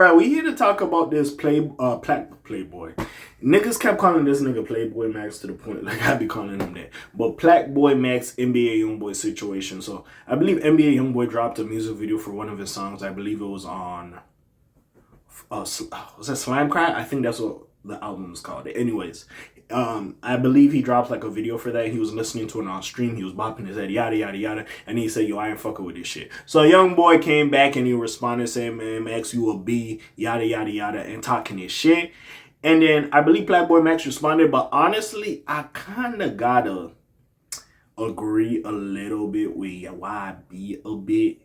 Alright, we here to talk about this Playboy. Niggas kept calling this nigga Playboy Max to the point like I be calling him that. But PlaqueBoyMax NBA YoungBoy situation. So I believe NBA YoungBoy dropped a music video for one of his songs. I believe it was on was that Slime Cry? I think that's what the album is called. Anyways, I believe he dropped like a video for that. He was listening to it on stream. He was bopping his head, yada yada yada, and he said, "Yo, I ain't fucking with this shit." So Young Boy came back and he responded saying, "Man, Max, you a B, yada yada yada," and talking his shit. And then I believe PlaqueBoyMax responded, but honestly, I kind of gotta agree a little bit with YB a bit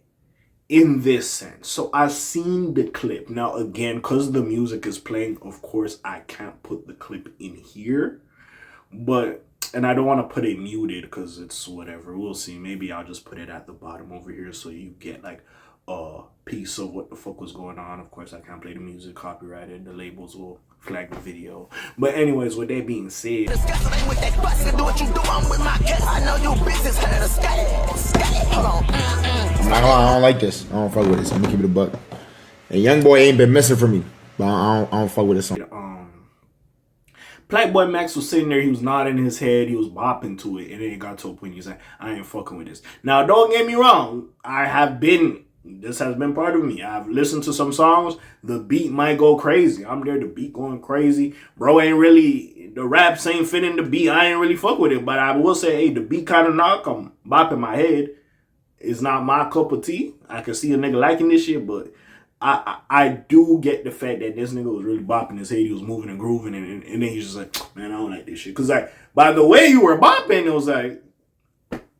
in this sense. So I seen the clip. Now again, because the music is playing, of course I can't put the clip in here, but and I don't want to put it muted because it's whatever, we'll see. Maybe I'll just put it at the bottom over here so you get like a piece of what the fuck was going on. Of course I can't play the music, copyrighted, the labels will flag the video. But anyways, with that being said, I don't like this. I don't fuck with this. I'm gonna keep it a buck. And Young Boy ain't been missing for me, but I don't fuck with this song. PlaqueBoyMax was sitting there, he was nodding his head, he was bopping to it, and then it got to a point he's like, I ain't fucking with this. Now, don't get me wrong, this has been part of me. I've listened to some songs, the beat might go crazy. I'm there, the beat going crazy. Bro ain't really, the raps ain't fitting the beat, I ain't really fuck with it, but I will say, hey, the beat kind of knock, I'm bopping my head. It's not my cup of tea. I can see a nigga liking this shit, but I do get the fact that this nigga was really bopping his head. He was moving and grooving, and then he's just like, man, I don't like this shit. Because like, by the way you were bopping, it was like,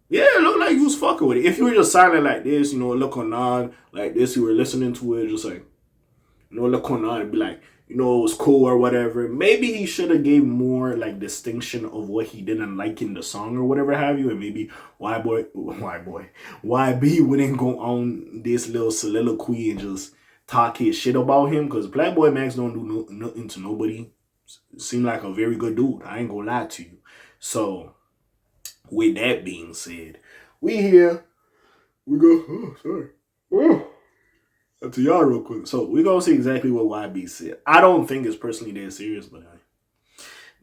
yeah, it looked like you was fucking with it. If you were just silent like this, you know, look on on like this, you were listening to it, just like, you know, look on on and be like, you know, it was cool or whatever. Maybe he should have gave more like distinction of what he didn't like in the song or whatever have you, and maybe YB wouldn't go on this little soliloquy and just talk his shit about him, because PlaqueBoyMax don't do nothing to nobody. Seem like a very good dude. I ain't gonna lie to you. So with that being said, we here. We go. Oh, sorry. Oh. To y'all real quick. So we're gonna see exactly what YB said. I don't think it's personally that serious, but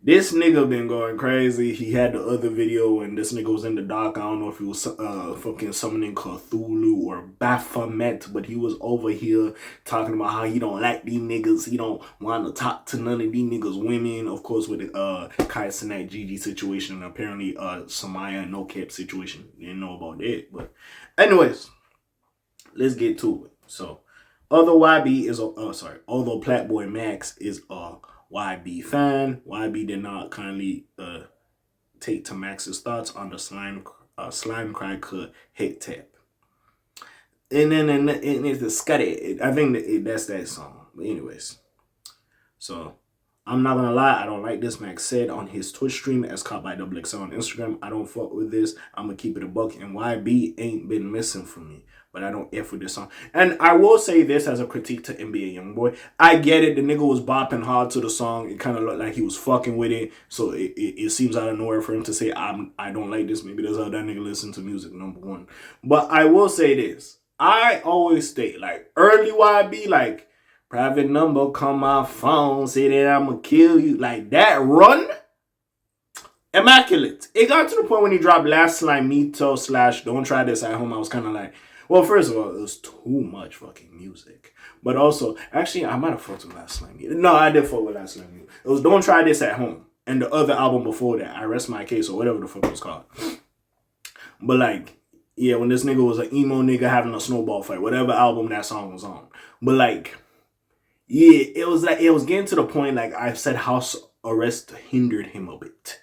this nigga been going crazy. He had the other video and this nigga was in the dock. I don't know if he was fucking summoning Cthulhu or Baphomet, but he was over here talking about how he don't like these niggas. He don't want to talk to none of these niggas women. Of course, with the Kai Cenat Gigi situation, and apparently Samaya No Cap situation. Didn't know about that, but anyways, let's get to it. So although PlaqueBoyMax is a YB fan, YB did not kindly take to Max's thoughts on the Slime Cry Cut hit tap. And then it's the Scuddy. I think that's that song. But anyways, so I'm not gonna lie, I don't like this. Max said on his Twitch stream, as caught by XXL on Instagram, I don't fuck with this. I'm gonna keep it a buck, and YB ain't been missing from me. But I don't F with this song. And I will say this as a critique to NBA YoungBoy. I get it, the nigga was bopping hard to the song. It kind of looked like he was fucking with it. So it seems out of nowhere for him to say, I don't like this. Maybe that's how that nigga listen to music, number one. But I will say this. I always state, like, early YB, like, private number, call my phone, say that I'ma kill you. Like, that run, immaculate. It got to the point when he dropped Last Slime Mito / Don't Try This at Home. I was kind of like, well, first of all, it was too much fucking music. But also, actually, I might have fucked with Last Slime Mito. No, I did fuck with Last Slime Mito. It was Don't Try This at Home. And the other album before that, I Rest My Case, or whatever the fuck it was called. But like, yeah, when this nigga was an emo nigga having a snowball fight, whatever album that song was on. But like, yeah, it was getting to the point, like I said, house arrest hindered him a bit.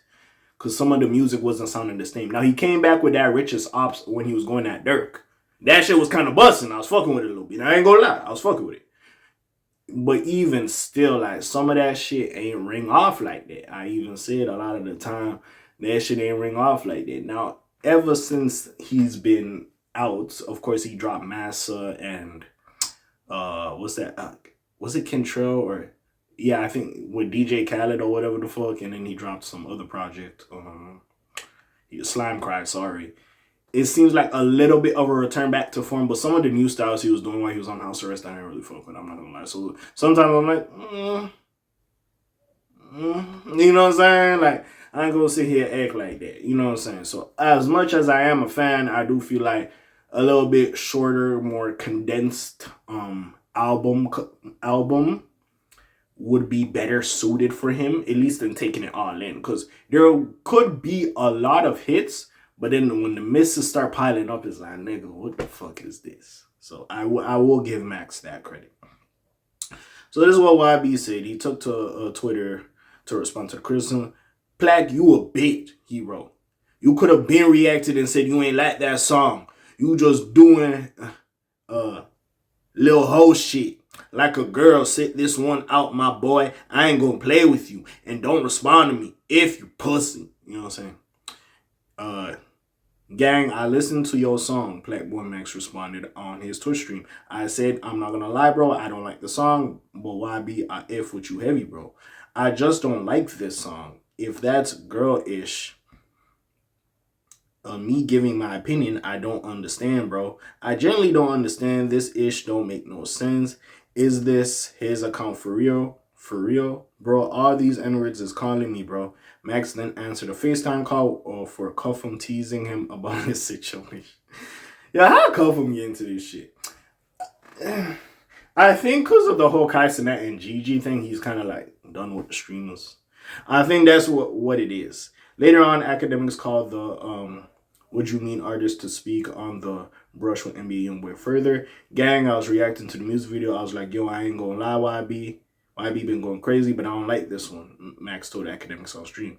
Because some of the music wasn't sounding the same. Now, he came back with that Richest Ops when he was going at Dirk. That shit was kind of busting. I was fucking with it a little bit. I ain't gonna lie. I was fucking with it. But even still, like, some of that shit ain't ring off like that. I even said a lot of the time, that shit ain't ring off like that. Now, ever since he's been out, of course, he dropped Massa and, what's that? Was it Kentrell or, yeah, I think with DJ Khaled or whatever the fuck. And then he dropped some other project. Slime Cry, sorry. it seems like a little bit of a return back to form, but some of the new styles he was doing while he was on house arrest, I didn't really fuck with. I'm not gonna lie. So sometimes I'm like, you know what I'm saying? Like, I ain't gonna sit here and act like that. You know what I'm saying? So as much as I am a fan, I do feel like a little bit shorter, more condensed album would be better suited for him, at least than taking it all in. Because there could be a lot of hits, but then when the misses start piling up, it's like, nigga, what the fuck is this? So I will give Max that credit. So this is what YB said. He took to Twitter to respond to the criticism. Plaque, you a bitch, he wrote. You could have been reacted and said you ain't like that song. You just doing little hoe shit. Like a girl, sit this one out, my boy. I ain't gonna play with you. And don't respond to me if you pussy. You know what I'm saying? Gang, I listened to your song, PlaqueBoyMax responded on his Twitch stream. I said, I'm not gonna lie, bro. I don't like the song, but YB, I F with you heavy, bro. I just don't like this song. If that's girl-ish, me giving my opinion, I don't understand, bro. I generally don't understand. This ish don't make no sense. Is this his account for real? For real? Bro, all these N-words is calling me, bro. Max then answered a FaceTime call for Cuffum teasing him about his situation. Yeah, how Cuffum get into this shit? I think because of the whole Kai Cenat and Gigi thing, he's kind of like done with the streamers. I think that's what it is. Later on, academics called the Would You Mean artist to speak on the brush with NBA YoungBoy further. Gang, I was reacting to the music video. I was like, yo, I ain't gonna lie, YB. YB been going crazy, but I don't like this one. Max told academics on stream.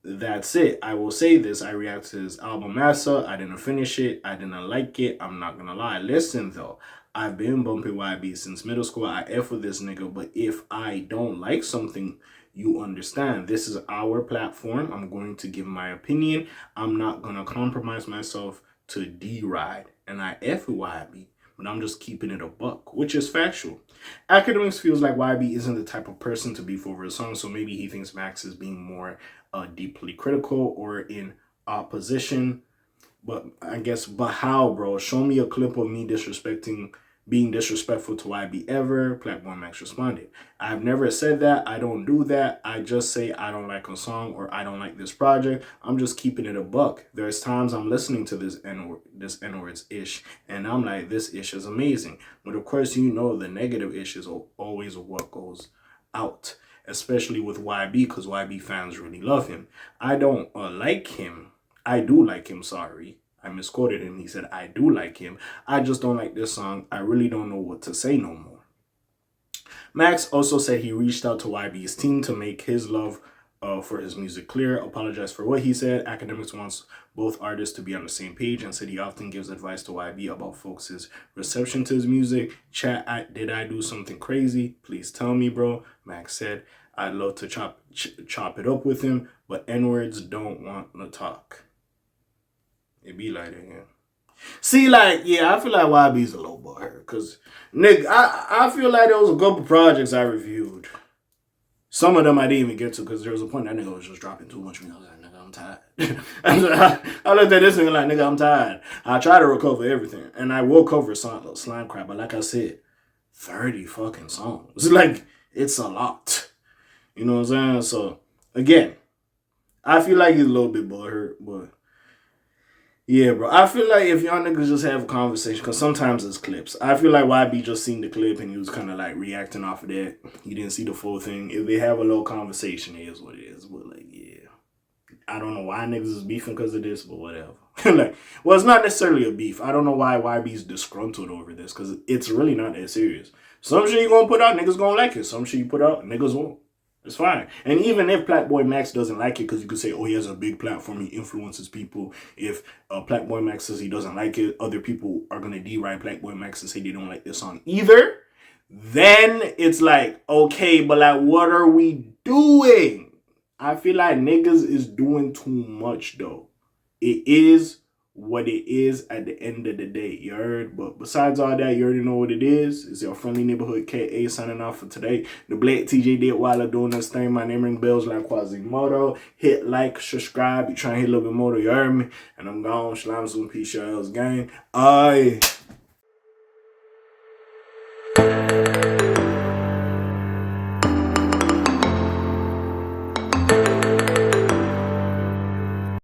That's it. I will say this. I reacted to his album Massa. I didn't finish it. I didn't like it. I'm not gonna lie. Listen though. I've been bumping YB since middle school. I F with this nigga, but if I don't like something, you understand. This is our platform. I'm going to give my opinion. I'm not gonna compromise myself to D-Ride. And I F with YB, but I'm just keeping it a buck, which is factual. Academics feels like YB isn't the type of person to beef over a song, so maybe he thinks Max is being more deeply critical or in opposition. But I guess, but how, bro? Show me a clip of me being disrespectful to YB ever. PlaqueBoyMax responded, I've never said that. I don't do that. I just say I don't like a song or I don't like this project. I'm just keeping it a buck. There's times I'm listening to this N-words ish, and I'm like, this ish is amazing. But of course, you know the negative ish is always what goes out, especially with YB, because YB fans really love him. I don't like him. I do like him, sorry. I misquoted him. He said, I do like him. I just don't like this song. I really don't know what to say no more. Max also said he reached out to YB's team to make his love for his music clear, apologized for what he said. Academics wants both artists to be on the same page and said he often gives advice to YB about folks' reception to his music. Chat, did I do something crazy? Please tell me, bro. Max said, I'd love to chop it up with him, but N-words don't want to talk. It be like that, yeah. See, like, yeah, I feel like YB's a low bar. Because, nigga, I feel like there was a couple projects I reviewed. Some of them I didn't even get to because there was a point that nigga was just dropping too much. I was like, nigga, I'm tired. I looked at this nigga like, nigga, I'm tired. I try to recover everything. And I will cover slime crap. But like I said, 30 fucking songs. Like, it's a lot. You know what I'm saying? So, again, I feel like he's a little bit butthurt, but yeah, bro. I feel like if y'all niggas just have a conversation, because sometimes it's clips. I feel like YB just seen the clip and he was kind of like reacting off of that. He didn't see the full thing. If they have a little conversation, it is what it is. But like, yeah. I don't know why niggas is beefing because of this, but whatever. Like, well, it's not necessarily a beef. I don't know why YB's disgruntled over this, because it's really not that serious. Some shit you gonna put out, niggas gonna like it. Some shit you put out, niggas won't. It's fine. And even if PlaqueBoyMax doesn't like it, because you could say, oh, he has a big platform, he influences people. If PlaqueBoyMax says he doesn't like it, other people are going to deride PlaqueBoyMax and say they don't like this song either. Then it's like, okay, but like, what are we doing? I feel like niggas is doing too much, though. It is what it is at the end of the day, you heard? But besides all that, you already know what it is. It's your friendly neighborhood K.A. signing off for today. The Black TJ did while I'm doing this thing. My name ring bells like Quasimodo. Hit like, subscribe. You try to hit a little bit more, you heard me? And I'm gone. Shalom, some peace, y'all's gang. Aye.